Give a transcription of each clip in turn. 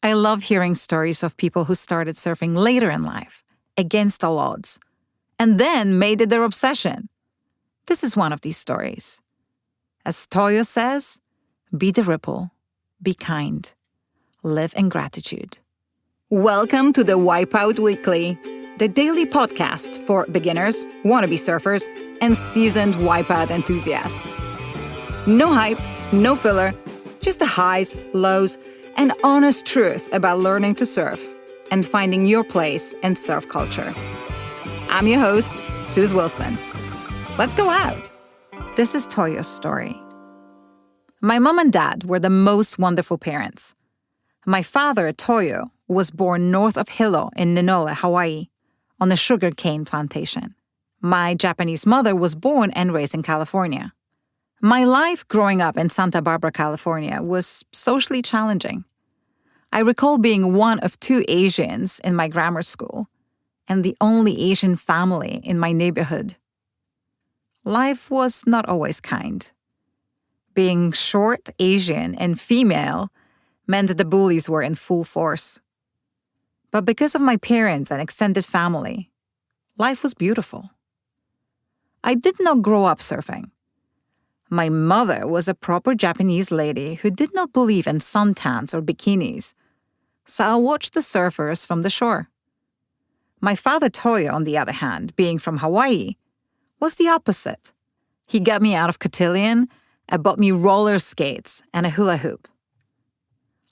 I love hearing stories of people who started surfing later in life, against all odds, and then made it their obsession. This is one of these stories. As Toyo says, be the ripple, be kind, live in gratitude. Welcome to the Wipeout Weekly, the daily podcast for beginners, wannabe surfers, and seasoned wipeout enthusiasts. No hype, no filler, just the highs, lows, and honest truth about learning to surf and finding your place in surf culture. I'm your host, Suze Wilson. Let's go out. This is Toyo's story. My mom and dad were the most wonderful parents. My father, Toyo, was born north of Hilo in Ninole, Hawaii, on a sugarcane plantation. My Japanese mother was born and raised in California. My life growing up in Santa Barbara, California, was socially challenging. I recall being one of two Asians in my grammar school and the only Asian family in my neighborhood. Life was not always kind. Being short, Asian, and female meant the bullies were in full force. But because of my parents and extended family, life was beautiful. I did not grow up surfing. My mother was a proper Japanese lady who did not believe in suntans or bikinis, so I watched the surfers from the shore. My father, Toyo, on the other hand, being from Hawaii, was the opposite. He got me out of cotillion and bought me roller skates and a hula hoop.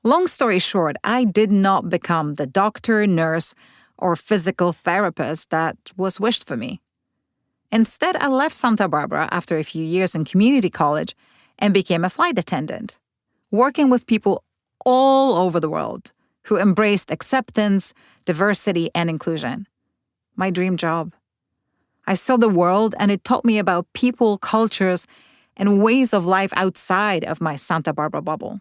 Long story short, I did not become the doctor, nurse, or physical therapist that was wished for me. Instead, I left Santa Barbara after a few years in community college and became a flight attendant, working with people all over the world who embraced acceptance, diversity, and inclusion. My dream job. I saw the world, and it taught me about people, cultures, and ways of life outside of my Santa Barbara bubble.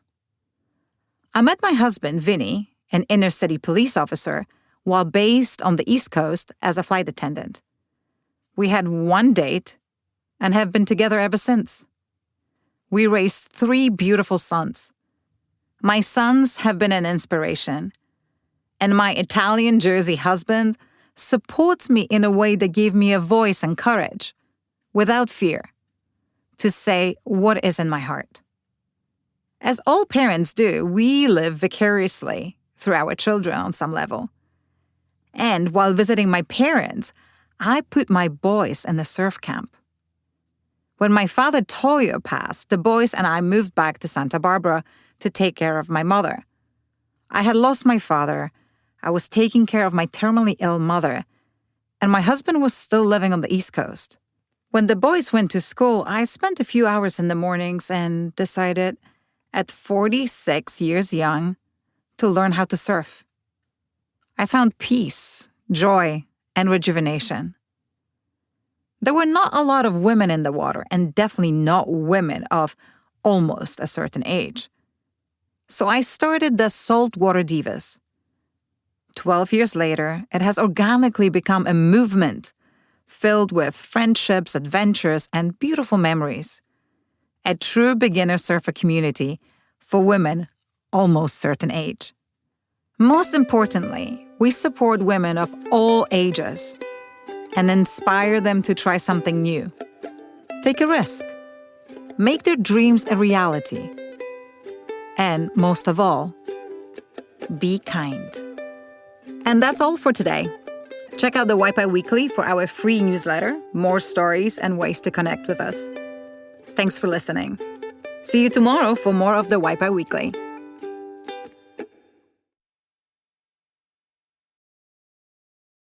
I met my husband, Vinny, an inner-city police officer, while based on the East Coast as a flight attendant. We had one date and have been together ever since. We raised 3 beautiful sons. My sons have been an inspiration, and my Italian Jersey husband supports me in a way that gave me a voice and courage, without fear, to say what is in my heart. As all parents do, we live vicariously through our children on some level. And while visiting my parents, I put my boys in the surf camp. When my father Toyo passed, the boys and I moved back to Santa Barbara to take care of my mother. I had lost my father, I was taking care of my terminally ill mother, and my husband was still living on the East Coast. When the boys went to school, I spent a few hours in the mornings and decided, at 46 years young, to learn how to surf. I found peace, joy, and rejuvenation. There were not a lot of women in the water, and definitely not women of almost a certain age. So I started the Salt Water Divas. 12 years later, it has organically become a movement filled with friendships, adventures, and beautiful memories. A true beginner surfer community for women almost certain age. Most importantly, we support women of all ages and inspire them to try something new. Take a risk. Make their dreams a reality. And most of all, be kind. And that's all for today. Check out the Wipeout Weekly for our free newsletter, more stories, and ways to connect with us. Thanks for listening. See you tomorrow for more of the Wipeout Weekly.